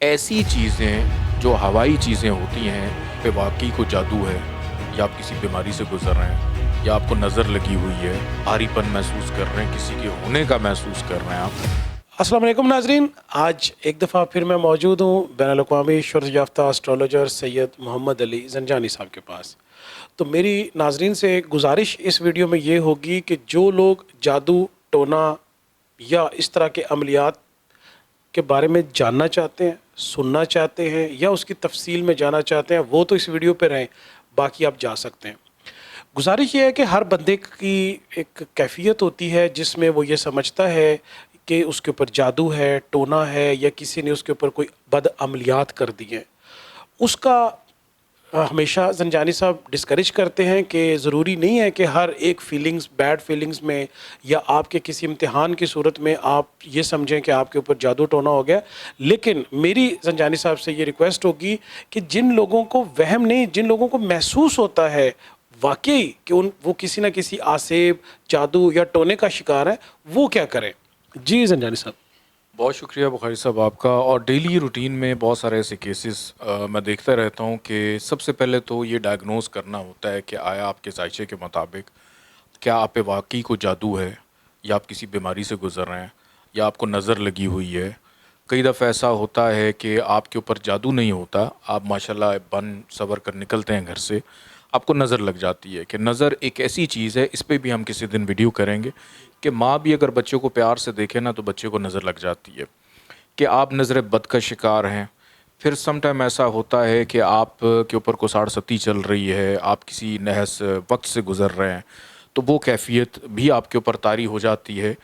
ऐसी चीज़ें जो हवाई चीज़ें होती हैं पे वाक़ई कोई जादू है या आप किसी बीमारी से गुज़र रहे हैं या आपको नज़र लगी हुई है, भारीपन महसूस कर रहे हैं, किसी के होने का महसूस कर रहे हैं आप। अस्सलाम वालेकुम नाजरीन, आज एक दफ़ा फिर मैं मौजूद हूँ बैनुल-अक़वामी शोहरत याफ्ता एस्ट्रोलॉजर सैयद मोहम्मद अली ज़ंजानी साहब के पास। तो मेरी नाजरीन से एक गुजारिश इस वीडियो में ये होगी कि जो लोग जादू, टोना या इस तरह के अमलियात के बारे में जानना चाहते हैं, सुनना चाहते हैं या उसकी तफसील में जाना चाहते हैं, वो तो इस वीडियो पे रहें, बाकी आप जा सकते हैं। गुजारिश ये है कि हर बंदे की एक कैफ़ियत होती है जिसमें वो ये समझता है कि उसके ऊपर जादू है, टोना है या किसी ने उसके ऊपर कोई बदअमलियात कर दी हैं। उसका हमेशा ज़ंजानी साहब डिस्करेज करते हैं कि ज़रूरी नहीं है कि हर एक फ़ीलिंग्स, बैड फ़ीलिंग्स में या आपके किसी इम्तिहान की सूरत में आप ये समझें कि आपके ऊपर जादू टोना हो गया। लेकिन मेरी ज़ंजानी साहब से ये रिक्वेस्ट होगी कि जिन लोगों को वहम नहीं, जिन लोगों को महसूस होता है वाक़ई कि वो किसी न किसी आसेब, जादू या टोने का शिकार है, वो क्या करें? जी ज़ंजानी साहब। बहुत शुक्रिया बुखारी साहब आपका। और डेली रूटीन में बहुत सारे ऐसे केसेस मैं देखता रहता हूँ कि सबसे पहले तो ये डायग्नोज़ करना होता है कि आया आपके ज़ायचे के मुताबिक क्या आप पे वाक़ई कोई जादू है या आप किसी बीमारी से गुज़र रहे हैं या आपको नज़र लगी हुई है। कई दफ़ा ऐसा होता है कि आपके ऊपर जादू नहीं होता, आप माशाल्लाह बन सवर कर निकलते हैं घर से, आपको नज़र लग जाती है। कि नज़र एक ऐसी चीज़ है, इस पे भी हम किसी दिन वीडियो करेंगे कि माँ भी अगर बच्चे को प्यार से देखे ना तो बच्चे को नज़र लग जाती है कि आप नज़र बद का शिकार हैं। फिर सम टाइम ऐसा होता है कि आप के ऊपर को साड़ सती चल रही है, आप किसी नहस वक्त से गुज़र रहे हैं, तो वो कैफ़ियत भी आपके ऊपर तारी हो जाती है।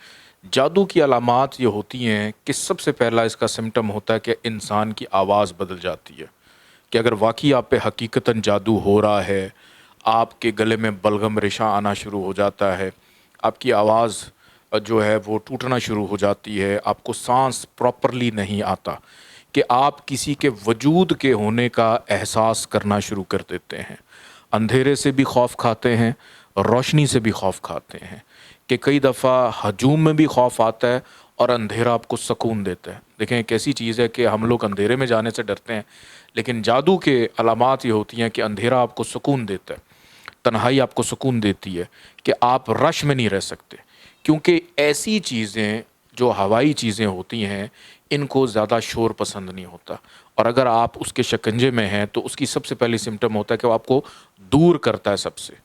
जादू की अलामात ये होती हैं कि सबसे पहला इसका सिम्टम होता है कि इंसान की आवाज़ बदल जाती है। कि अगर वाक़ई आप पे हकीकतन जादू हो रहा है, आपके गले में बलगम रेशा आना शुरू हो जाता है, आपकी आवाज़ जो है वो टूटना शुरू हो जाती है, आपको साँस प्रॉपरली नहीं आता, कि आप किसी के वजूद के होने का एहसास करना शुरू कर देते हैं। अंधेरे से भी खौफ खाते हैं, रोशनी से भी खौफ खाते हैं, कि कई दफ़ा हजूम में भी खौफ आता है और अंधेरा आपको सुकून देता है। देखें एक ऐसी चीज़ है कि हम लोग अंधेरे में जाने से डरते हैं, लेकिन जादू के अलामात ये होती हैं कि अंधेरा आपको सुकून देता है, तन्हाई आपको सुकून देती है कि आप रश में नहीं रह सकते। क्योंकि ऐसी चीज़ें जो हवाई चीज़ें होती हैं, इनको ज़्यादा शोर पसंद नहीं होता, और अगर आप उसके शिकंजे में हैं तो उसकी सबसे पहली सिम्पटम होता है कि वो आपको दूर करता है सबसे,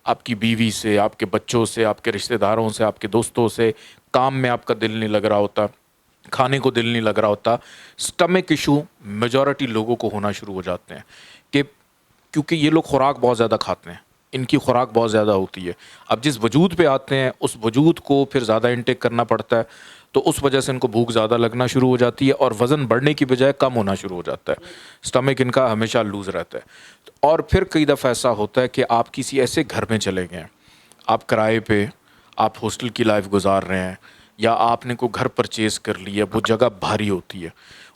आपकी बीवी से, आपके बच्चों से, आपके रिश्तेदारों से, आपके दोस्तों से। काम में आपका दिल नहीं लग रहा होता, खाने को दिल नहीं लग रहा होता। स्टमक इशू मेजॉरिटी लोगों को होना शुरू हो जाते हैं कि क्योंकि ये लोग खुराक बहुत ज़्यादा खाते हैं, इनकी खुराक बहुत ज़्यादा होती है। अब जिस वजूद पे आते हैं उस वजूद को फिर ज़्यादा इंटेक करना पड़ता है, तो उस वजह से इनको भूख ज़्यादा लगना शुरू हो जाती है और वज़न बढ़ने की बजाय कम होना शुरू हो जाता है। स्टमक इनका हमेशा लूज़ रहता है। और फिर कई दफ़ा ऐसा होता है कि आप किसी ऐसे घर में चले गए हैं, आप किराए पे, आप हॉस्टल की लाइफ गुजार रहे हैं, या आपने कोई घर परचेज़ कर लिया, वो जगह भारी होती है।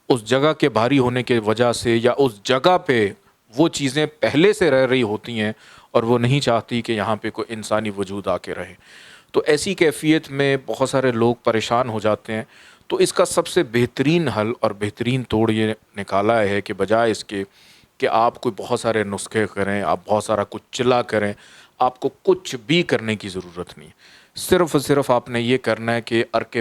उस जगह के भारी होने की वजह से या उस जगह पे वो चीज़ें पहले से रह रही होती हैं और वो नहीं चाहती कि यहाँ पे कोई इंसानी वजूद आके रहे। तो ऐसी कैफ़ियत में बहुत सारे लोग परेशान हो जाते हैं। तो इसका सबसे बेहतरीन हल और बेहतरीन तोड़ ये निकाला है कि बजाय इसके कि आप कोई बहुत सारे नुस्खे करें, आप बहुत सारा कुछ चिल्ला करें, आपको कुछ भी करने की ज़रूरत नहीं। सिर्फ़ और सिर्फ़ आपने ये करना है कि अर्के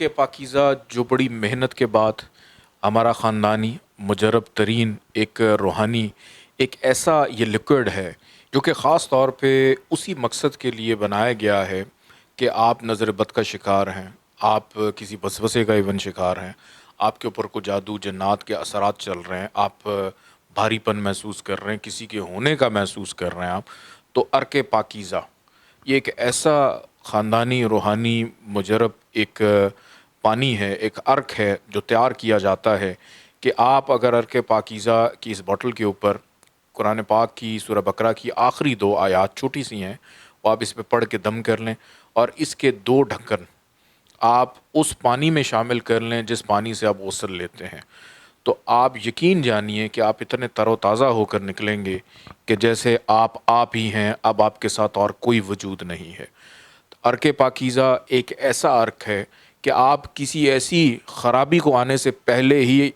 पाकीज़ा जो बड़ी मेहनत के बाद हमारा ख़ानदानी मुजरब तरीन एक रूहानी एक ऐसा ये लिक्विड है जो कि ख़ास तौर पे उसी मकसद के लिए बनाया गया है कि आप नज़र बद का शिकार हैं, आप किसी वसवसे का इवन शिकार हैं, आपके ऊपर को जादू जन्नात के असरात चल रहे हैं, आप भारीपन महसूस कर रहे हैं, किसी के होने का महसूस कर रहे हैं आप, तो अर्के पाकीज़ा ये एक ऐसा ख़ानदानी रूहानी मुजरब एक पानी है, एक अर्क है जो तैयार किया जाता है कि आप अगर अर्क पाकीज़ा की इस बॉटल के ऊपर कुरान पाक की सूरह बकरा की आखिरी 2 आयत छोटी सी हैं, वो आप इस पे पढ़ के दम कर लें और इसके 2 ढक्कन आप उस पानी में शामिल कर लें जिस पानी से आप गौसल लेते हैं, तो आप यकीन जानिए कि आप इतने तरोताज़ा होकर निकलेंगे कि जैसे आप ही हैं, अब आपके साथ और कोई वजूद नहीं है। अर्क पाकीज़ा एक ऐसा अर्क है کہ آپ کسی ایسی خرابی کو آنے سے پہلے ہی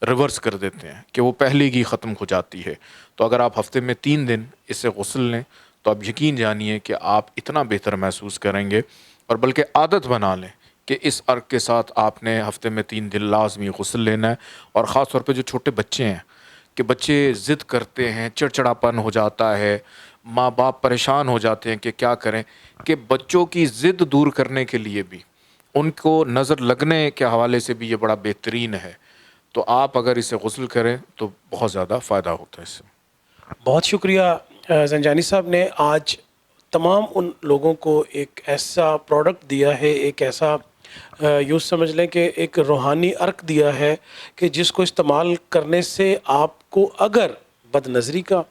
ریورس کر دیتے ہیں کہ وہ پہلے کی ختم ہو جاتی ہے. تو اگر آپ ہفتے میں 3 دن اس سے غسل لیں تو آپ یقین جانیے کہ آپ اتنا بہتر محسوس کریں گے, اور بلکہ عادت بنا لیں کہ اس عرق کے ساتھ آپ نے ہفتے میں 3 دن لازمی غسل لینا ہے. اور خاص طور پہ جو چھوٹے بچے ہیں کہ بچے ضد کرتے ہیں, چڑچڑاپن ہو جاتا ہے, ماں باپ پریشان ہو جاتے ہیں کہ کیا کریں, کہ بچوں کی ضد دور کرنے کے لیے بھی, ان کو نظر لگنے کے حوالے سے بھی یہ بڑا بہترین ہے. تو آپ اگر اسے غسل کریں تو بہت زیادہ فائدہ ہوتا ہے اس سے. بہت شکریہ زنجانی صاحب نے آج تمام ان لوگوں کو ایک ایسا پروڈکٹ دیا ہے, ایک ایسا یوں سمجھ لیں کہ ایک روحانی عرق دیا ہے کہ جس کو استعمال کرنے سے آپ کو اگر بد نظری کا,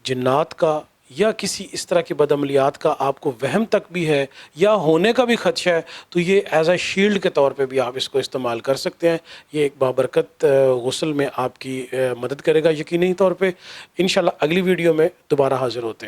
جنات کا یا کسی اس طرح کی بدعملیات کا آپ کو وہم تک بھی ہے یا ہونے کا بھی خدشہ ہے, تو یہ ایز اے شیلڈ کے طور پہ بھی آپ اس کو استعمال کر سکتے ہیں. یہ ایک بابرکت غسل میں آپ کی مدد کرے گا یقینی طور پہ. انشاءاللہ اگلی ویڈیو میں دوبارہ حاضر ہوتے ہیں.